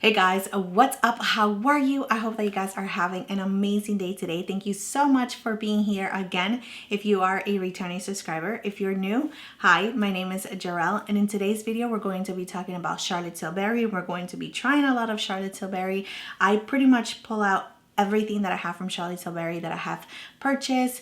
Hey guys, what's up? How are you? I hope that you guys are having an amazing day today. Thank you so much for being here again. If you are a returning subscriber, if you're new, hi, my name is Gerel, and in today's video we're going to be talking about Charlotte Tilbury. We're going to be trying a lot of Charlotte Tilbury. I pretty much pull out everything that I have from Charlotte Tilbury that I have purchased,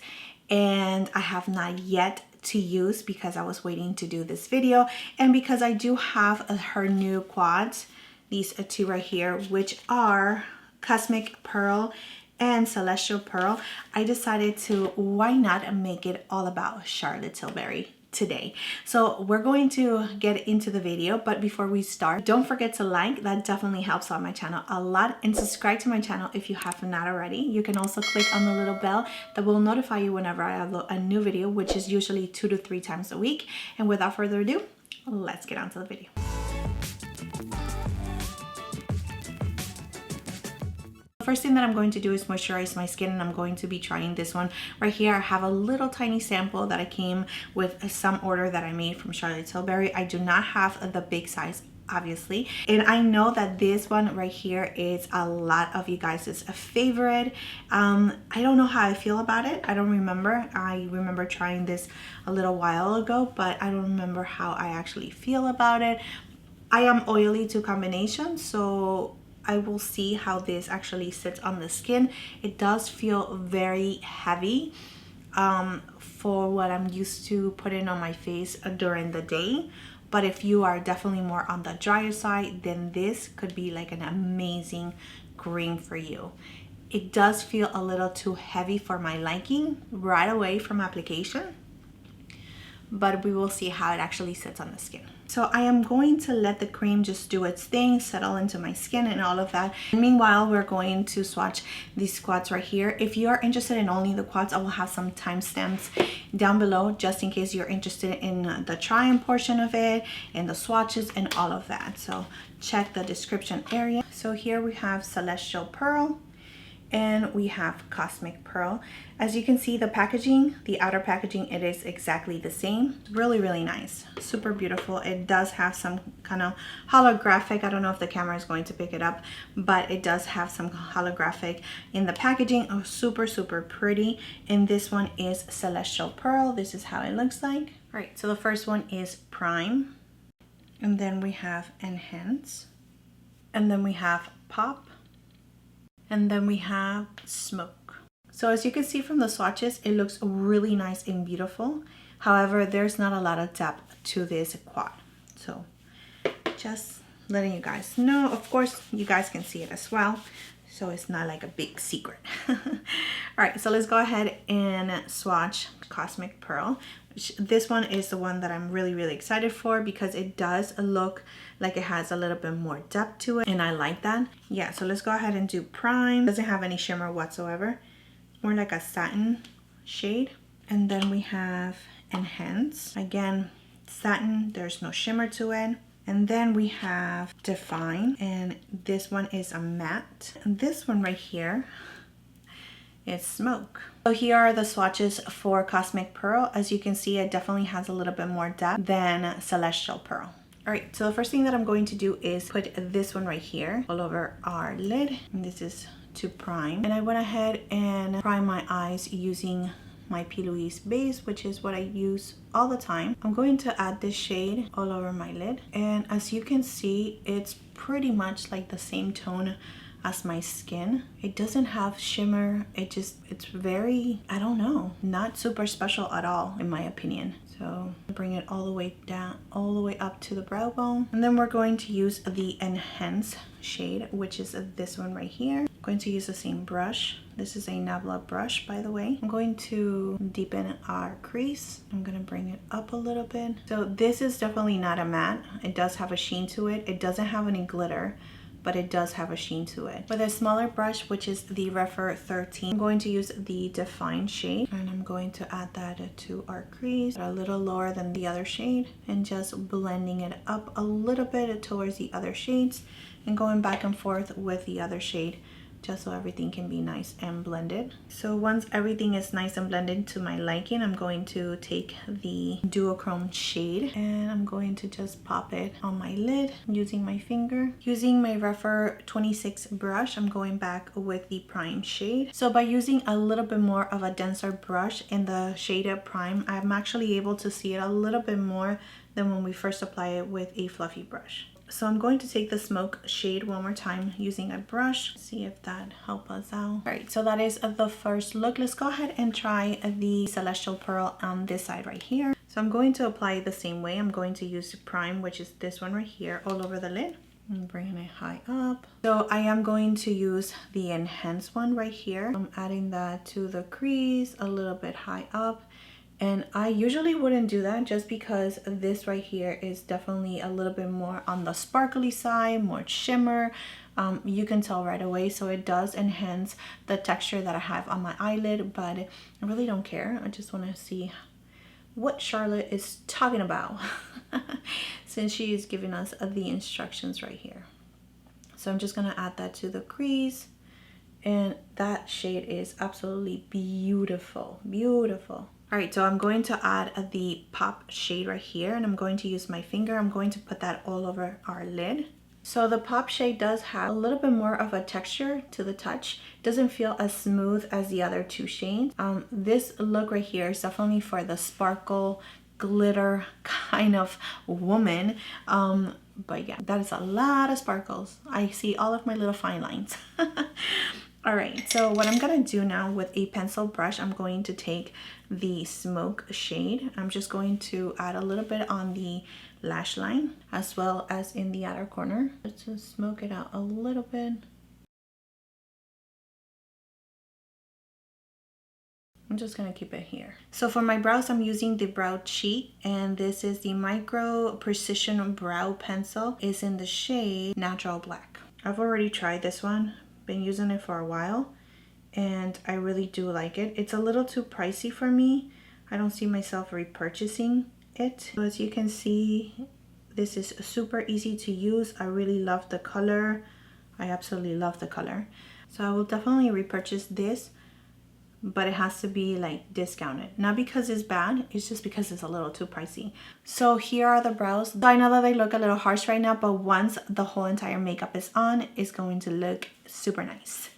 and I have not yet to use because I was waiting to do this video, and because I do have her new quads, these two right here, which are Cosmic Pearl and Celestial Pearl. I decided to, why not make it all about Charlotte Tilbury today. So we're going to get into the video, but before we start, don't forget to like. That definitely helps out my channel a lot, and subscribe to my channel if you have not already. You can also click on the little bell that will notify you whenever I upload a new video, which is usually 2 to 3 times a week. And without further ado, let's get on to the video. First thing that I'm going to do is moisturize my skin, and I'm going to be trying this one right here. I have a little tiny sample that I came with some order that I made from Charlotte Tilbury. I do not have the big size, obviously, and I know that this one right here is a lot of you guys' favorite. I don't know how I feel about it. I don't remember. I remember trying this a little while ago, but I don't remember how I actually feel about it. I am oily to combination, so I will see how this actually sits on the skin. It does feel very heavy for what I'm used to putting on my face during the day. But if you are definitely more on the drier side, then this could be like an amazing cream for you. It does feel a little too heavy for my liking right away from application, but we will see how it actually sits on the skin. So I am going to let the cream just do its thing, settle into my skin and all of that. And meanwhile, we're going to swatch these quads right here. If you are interested in only the quads, I will have some timestamps down below just in case you're interested in the try-on portion of it and the swatches and all of that. So check the description area. So here we have Celestial Pearl and we have Cosmic Pearl. As you can see, the packaging, the outer packaging, it is exactly the same. Really, really nice. Super beautiful. It does have some kind of holographic, I don't know if the camera is going to pick it up, but it does have some holographic in the packaging. Oh, super, super pretty. And this one is Celestial Pearl. This is how it looks like. All right, so the first one is Prime. And then we have Enhance. And then we have Pop. And then we have Smoke. So as you can see from the swatches, it looks really nice and beautiful. However, there's not a lot of depth to this quad. So just letting you guys know. Of course, you guys can see it as well, so it's not like a big secret. All right, so let's go ahead and swatch Cosmic Pearl. This one is the one that I'm really, really excited for because it does look like it has a little bit more depth to it, and I like that. Yeah, so let's go ahead and do Prime. Doesn't have any shimmer whatsoever. More like a satin shade. And then we have Enhance. Again, satin, there's no shimmer to it. And then we have Define, and this one is a matte. And this one right here is Smoke. So here are the swatches for Cosmic Pearl. As you can see, it definitely has a little bit more depth than Celestial Pearl. All right, so the first thing that I'm going to do is put this one right here all over our lid. And this is to prime. And I went ahead and primed my eyes using my P. Louise base, which is what I use all the time. I'm going to add this shade all over my lid. And as you can see, it's pretty much like the same tone as my skin. It doesn't have shimmer. It's very, I don't know, not super special at all in my opinion. So bring it all the way down, all the way up to the brow bone. And then we're going to use the Enhance shade, which is this one right here. I'm going to use the same brush. This is a Nabla brush, by the way. I'm going to deepen our crease. I'm gonna bring it up a little bit. So this is definitely not a matte. It does have a sheen to it. It doesn't have any glitter, but it does have a sheen to it. With a smaller brush, which is the Refer 13, I'm going to use the Define shade, and I'm going to add that to our crease a little lower than the other shade, and just blending it up a little bit towards the other shades and going back and forth with the other shade just so everything can be nice and blended. So once everything is nice and blended to my liking, I'm going to take the duochrome shade and I'm going to just pop it on my lid using my finger. Using my Refer 26 brush, I'm going back with the prime shade. So by using a little bit more of a denser brush in the shaded prime, I'm actually able to see it a little bit more than when we first apply it with a fluffy brush. So I'm going to take the smoke shade one more time using a brush, see if that helps us out. All right, so that is the first look. Let's go ahead and try the Celestial Pearl on this side right here. So I'm going to apply it the same way. I'm going to use the prime, which is this one right here, all over the lid. I'm bringing it high up. So I am going to use the enhanced one right here. I'm adding that to the crease a little bit high up. And I usually wouldn't do that just because this right here is definitely a little bit more on the sparkly side, more shimmer. You can tell right away, so it does enhance the texture that I have on my eyelid, but I really don't care. I just want to see what Charlotte is talking about since she is giving us the instructions right here. So I'm just going to add that to the crease, and that shade is absolutely beautiful, beautiful. All right, so I'm going to add the pop shade right here, and I'm going to use my finger. I'm going to put that all over our lid. So the pop shade does have a little bit more of a texture to the touch. It doesn't feel as smooth as the other two shades. This look right here is definitely for the sparkle, glitter kind of woman. But yeah, that is a lot of sparkles. I see all of my little fine lines. All right, so what I'm gonna do now with a pencil brush, I'm going to take the smoke shade. I'm just going to add a little bit on the lash line as well as in the outer corner. Let's just smoke it out a little bit. I'm just gonna keep it here. So for my brows, I'm using the Brow Cheat, and this is the Micro Precision Brow Pencil. It's in the shade Natural Black. I've already tried this one. Been using it for a while and I really do like it. It's a little too pricey for me. I don't see myself repurchasing it. So as you can see, this is super easy to use. I really love the color. I absolutely love the color. So I will definitely repurchase this, but it has to be like discounted. Not because it's bad, it's just because it's a little too pricey. So here are the brows. So I know that they look a little harsh right now, but once the whole entire makeup is on, it's going to look super nice.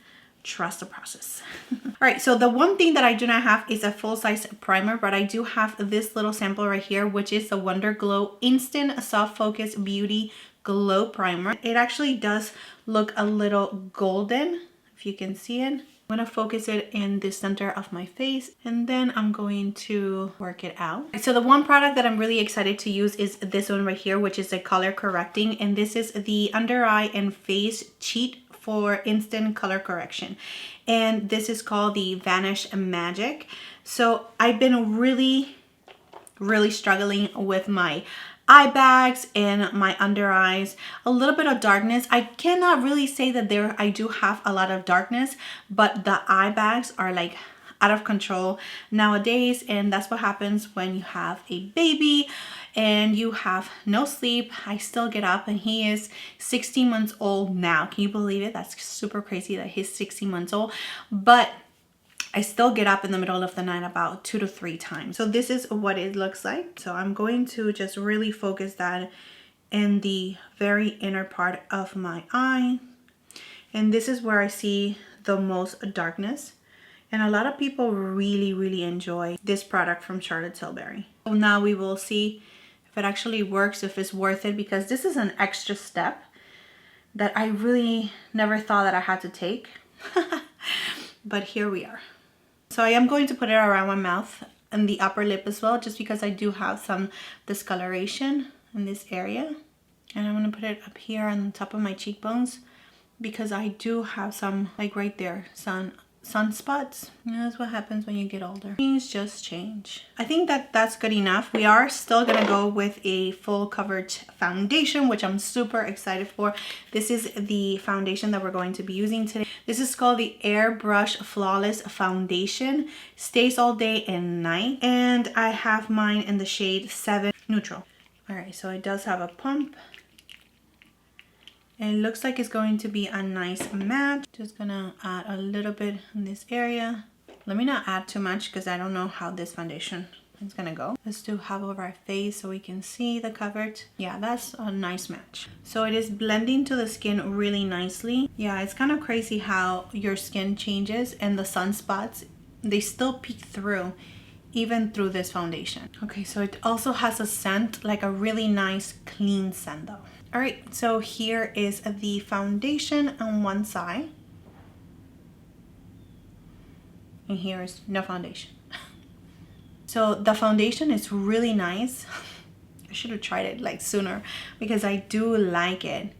Trust the process. All right, so the one thing that I do not have is a full-size primer, but I do have this little sample right here, which is the Wonder Glow Instant Soft Focus Beauty Glow Primer. It actually does look a little golden, if you can see it. I'm going to focus it in the center of my face, and then I'm going to work it out. So the one product that I'm really excited to use is this one right here, which is a color correcting, and this is the Under Eye and Face Cheat for instant color correction, and this is called the Vanish Magic. So I've been really struggling with my eye bags and my under eyes, a little bit of darkness. I cannot really say that I do have a lot of darkness, but the eye bags are like out of control nowadays, and that's what happens when you have a baby and you have no sleep. I still get up, and he is 16 months old now. Can you believe it? That's super crazy that he's 16 months old, but I still get up in the middle of the night about 2 to 3 times. So this is what it looks like. So I'm going to just really focus that in the very inner part of my eye. And this is where I see the most darkness. And a lot of people really enjoy this product from Charlotte Tilbury. So now we will see if it actually works, if it's worth it, because this is an extra step that I really never thought that I had to take. But here we are. So I am going to put it around my mouth and the upper lip as well, just because I do have some discoloration in this area. And I'm going to put it up here on the top of my cheekbones, because I do have some, like right there, sunspots. And that's what happens when you get older. Things just change. I think that that's good enough. We are still gonna go with a full coverage foundation, which I'm super excited for. This is the foundation that we're going to be using today. This is called the Airbrush Flawless Foundation. Stays all day and night. And I have mine in the shade 7 Neutral. All right, so it does have a pump. It looks like it's going to be a nice match. Just gonna add a little bit in this area. Let me not add too much because I don't know how this foundation is gonna go. Let's do half of our face so we can see the coverage. Yeah, that's a nice match. So it is blending to the skin really nicely. Yeah, it's kind of crazy how your skin changes and the sunspots, they still peek through even through this foundation. Okay, so it also has a scent, like a really nice clean scent though. All right, so here is the foundation on one side. And here's no foundation. So the foundation is really nice. I should have tried it like sooner because I do like it.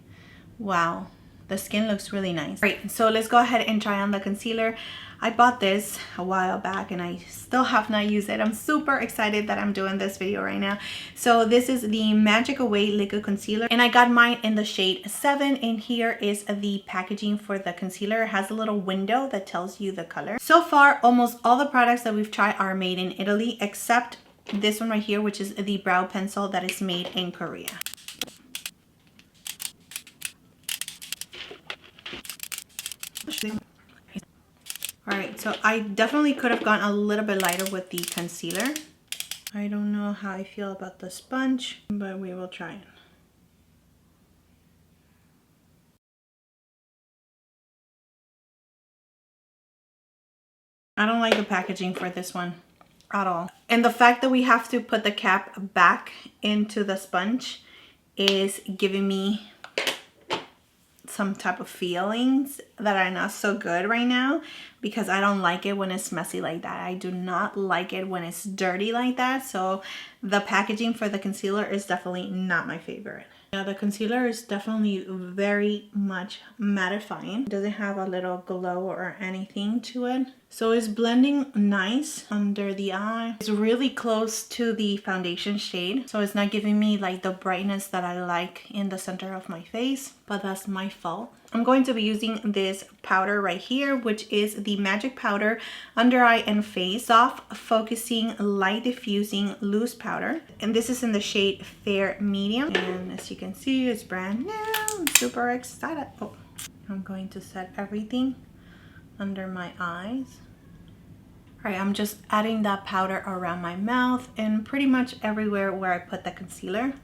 Wow, the skin looks really nice. Right, so let's go ahead and try on the concealer. I bought this a while back and I still have not used it. I'm super excited that I'm doing this video right now. So this is the Magic Away Liquid Concealer and I got mine in the shade 7, and here is the packaging for the concealer. It has a little window that tells you the color. So far, almost all the products that we've tried are made in Italy, except this one right here, which is the brow pencil that is made in Korea. All right, so I definitely could have gone a little bit lighter with the concealer. I don't know how I feel about the sponge, but we will try it. I don't like the packaging for this one at all. And the fact that we have to put the cap back into the sponge is giving me some type of feelings that are not so good right now, because I don't like it when it's messy like that. I do not like it when it's dirty like that. So the packaging for the concealer is definitely not my favorite. Yeah, the concealer is definitely very much mattifying. It doesn't have a little glow or anything to it. So it's blending nice under the eye. It's really close to the foundation shade. So it's not giving me like the brightness that I like in the center of my face, but that's my fault. I'm going to be using this powder right here, which is the Magic Powder Under Eye and Face Soft Focusing Light Diffusing Loose Powder. And this is in the shade Fair Medium. And as you can see, it's brand new. I'm super excited. Oh, I'm going to set everything under my eyes. All right, I'm just adding that powder around my mouth and pretty much everywhere where I put the concealer.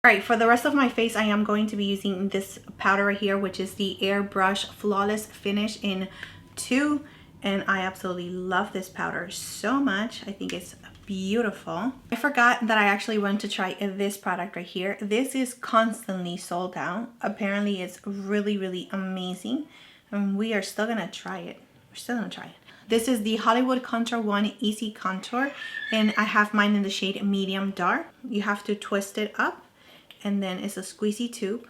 All right, for the rest of my face, I am going to be using this powder right here, which is the Airbrush Flawless Finish in 2. And I absolutely love this powder so much. I think it's beautiful. I forgot that I actually went to try this product right here. This is constantly sold out. Apparently, it's really, really amazing. And we are still gonna try it. We're still gonna try it. This is the Hollywood Contour 1 Easy Contour. And I have mine in the shade Medium Dark. You have to twist it up. And then it's a squeezy tube.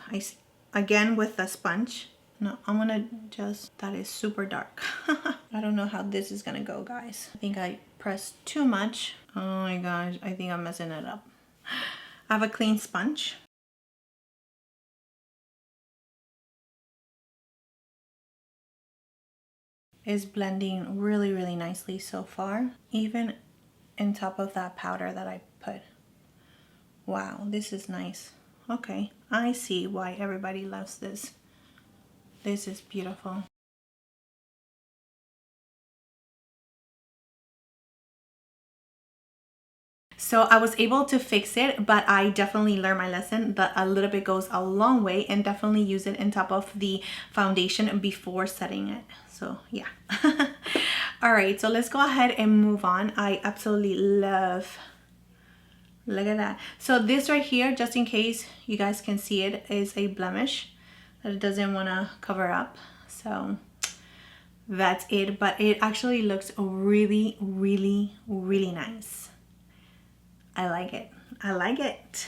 Again with the sponge. No, I'm gonna just, that is super dark. I don't know how this is gonna go, guys. I think I pressed too much. Oh my gosh, I think I'm messing it up. I have a clean sponge. It's blending really, really nicely so far. Even on top of that powder that I put. Wow, this is nice. Okay, I see why everybody loves this. This is beautiful. So I was able to fix it, but I definitely learned my lesson that a little bit goes a long way, and definitely use it on top of the foundation before setting it. So yeah. All right, so let's go ahead and move on. I absolutely love, look at that. So this right here, just in case you guys can see it, is a blemish that it doesn't want to cover up. So that's it, but it actually looks really, really, really nice. I like it. I like it.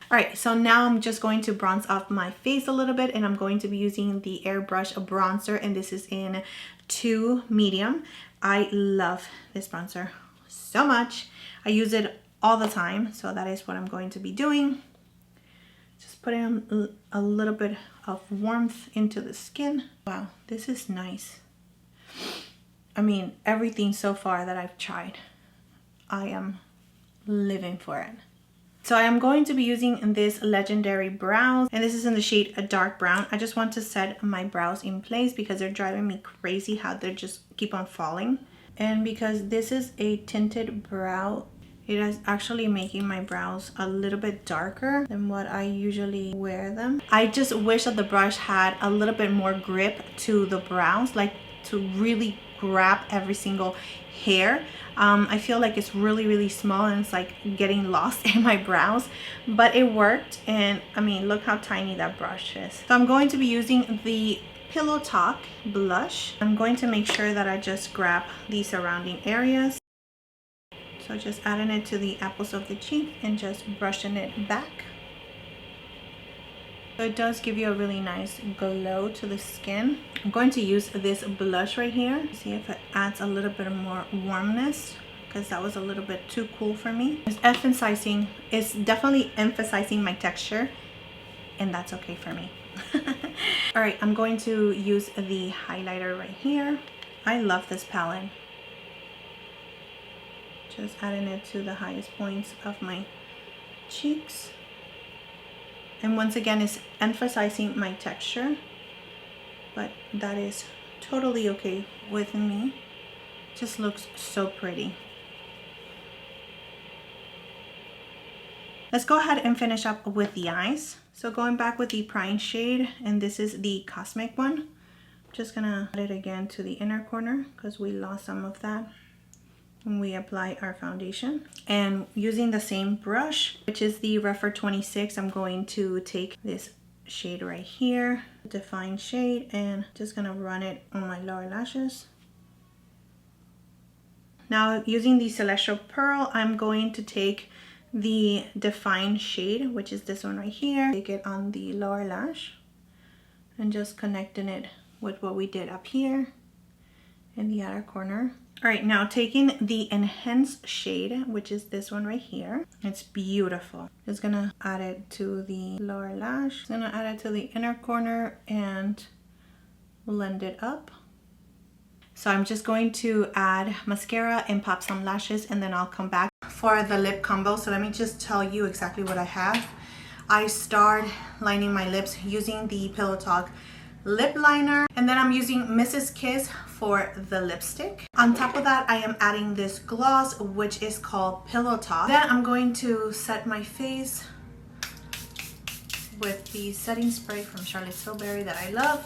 All right, so now I'm just going to bronze up my face a little bit, and I'm going to be using the Airbrush bronzer, and this is in 2 medium. I love this bronzer so much. I use it all the time, so that is what I'm going to be doing. Just putting a little bit of warmth into the skin. Wow, this is nice. I mean, everything so far that I've tried, I am living for it. So I am going to be using this Legendary Brows, and this is in the shade a dark brown. I just want to set my brows in place because they're driving me crazy how they just keep on falling. And because this is a tinted brow, it is actually making my brows a little bit darker than what I usually wear them. I just wish that the brush had a little bit more grip to the brows, like to really grab every single hair. I feel like it's really small and it's like getting lost in my brows, but it worked. And I mean, look how tiny that brush is. So I'm going to be using the Pillow Talk blush. I'm going to make sure that I just grab the surrounding areas. So just adding it to the apples of the cheek and just brushing it back. So it does give you a really nice glow to the skin. I'm going to use this blush right here. See if it adds a little bit more warmness, because that was a little bit too cool for me. It's definitely emphasizing my texture, and that's okay for me. All right, I'm going to use the highlighter right here. I love this palette. Just adding it to the highest points of my cheeks. And once again, it's emphasizing my texture, but that is totally okay with me. Just looks so pretty. Let's go ahead and finish up with the eyes. So going back with the prime shade, and this is the Cosmic one. I'm just gonna add it again to the inner corner because we lost some of that when we apply our foundation. And using the same brush, which is the Refer 26, I'm going to take this shade right here, Define shade, and just gonna run it on my lower lashes. Now using the Celestial Pearl, I'm going to take the Define shade, which is this one right here, take it on the lower lash and just connecting it with what we did up here in the outer corner. All right, now taking the Enhance shade, which is this one right here. It's beautiful. Just gonna add it to the lower lash. Just gonna add it to the inner corner and blend it up. So I'm just going to add mascara and pop some lashes, and then I'll come back for the lip combo. So let me just tell you exactly what I have. I start lining my lips using the Pillow Talk lip liner, and then I'm using Mrs. Kiss for the lipstick. On top of that, I am adding this gloss, which is called Pillow Talk. Then I'm going to set my face with the setting spray from Charlotte Tilbury that I love.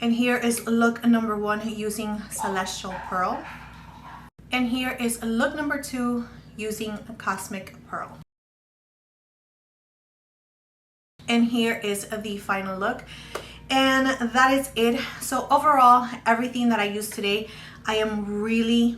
And here is look number 1 using Celestial Pearl. And here is look number 2 using Cosmic Pearl. And here is the final look. And that is it. So overall, everything that I used today, I am really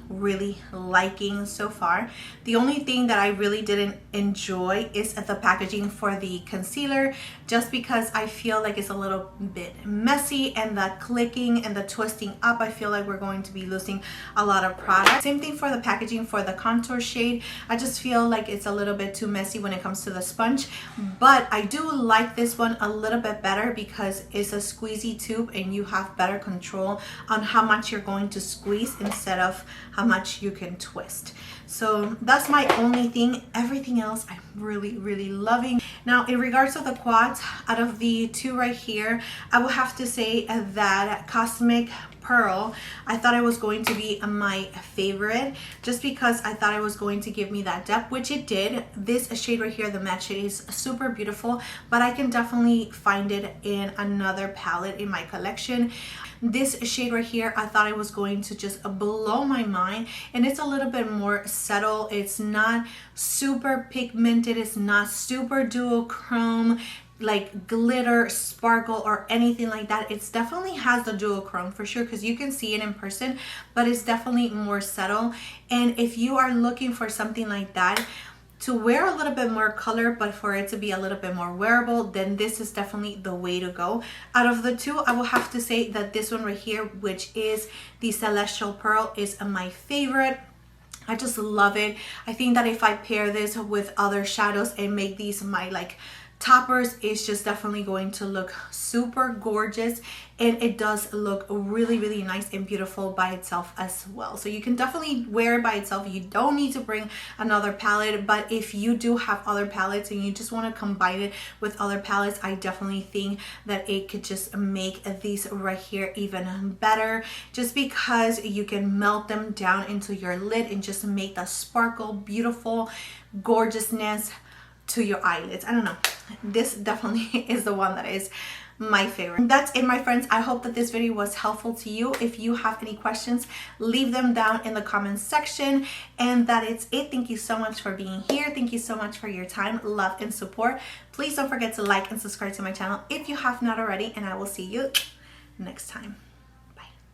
liking so far. The only thing that I really didn't enjoy is the packaging for the concealer, just because I feel like it's a little bit messy, and the clicking and the twisting up, I feel like we're going to be losing a lot of product. Same thing for the packaging for the contour shade. I just feel like it's a little bit too messy when it comes to the sponge, but I do like this one a little bit better because it's a squeezy tube and you have better control on how much you're going to squeeze instead of how much you can twist. So that's my only thing. Everything else I'm really loving. Now in regards to the quads, out of the 2 right here, I will have to say that Cosmic Pearl, I thought it was going to be my favorite, just because I thought it was going to give me that depth, which it did. This shade right here, the matte shade, is super beautiful, but I can definitely find it in another palette in my collection. This shade right here, I thought it was going to just blow my mind, and it's a little bit more subtle. It's not super pigmented, it's not super duochrome like glitter, sparkle, or anything like that. It's definitely has the duochrome for sure, because you can see it in person, but it's definitely more subtle. And if you are looking for something like that to wear a little bit more color, but for it to be a little bit more wearable, then this is definitely the way to go. Out of the 2, I will have to say that this one right here, which is the Celestial Pearl, is my favorite. I just love it. I think that if I pair this with other shadows and make these my like toppers is just definitely going to look super gorgeous, and it does look really, really nice and beautiful by itself as well. So you can definitely wear it by itself. You don't need to bring another palette, but if you do have other palettes and you just want to combine it with other palettes, I definitely think that it could just make these right here even better, just because you can melt them down into your lid and just make that sparkle, beautiful gorgeousness to your eyelids. I don't know, this definitely is the one that is my favorite. That's it, my friends. I hope that this video was helpful to you. If you have any questions, leave them down in the comments section. And that is it. Thank you so much for being here. Thank you so much for your time, love, and support. Please don't forget to like and subscribe to my channel if you have not already, and I will see you next time.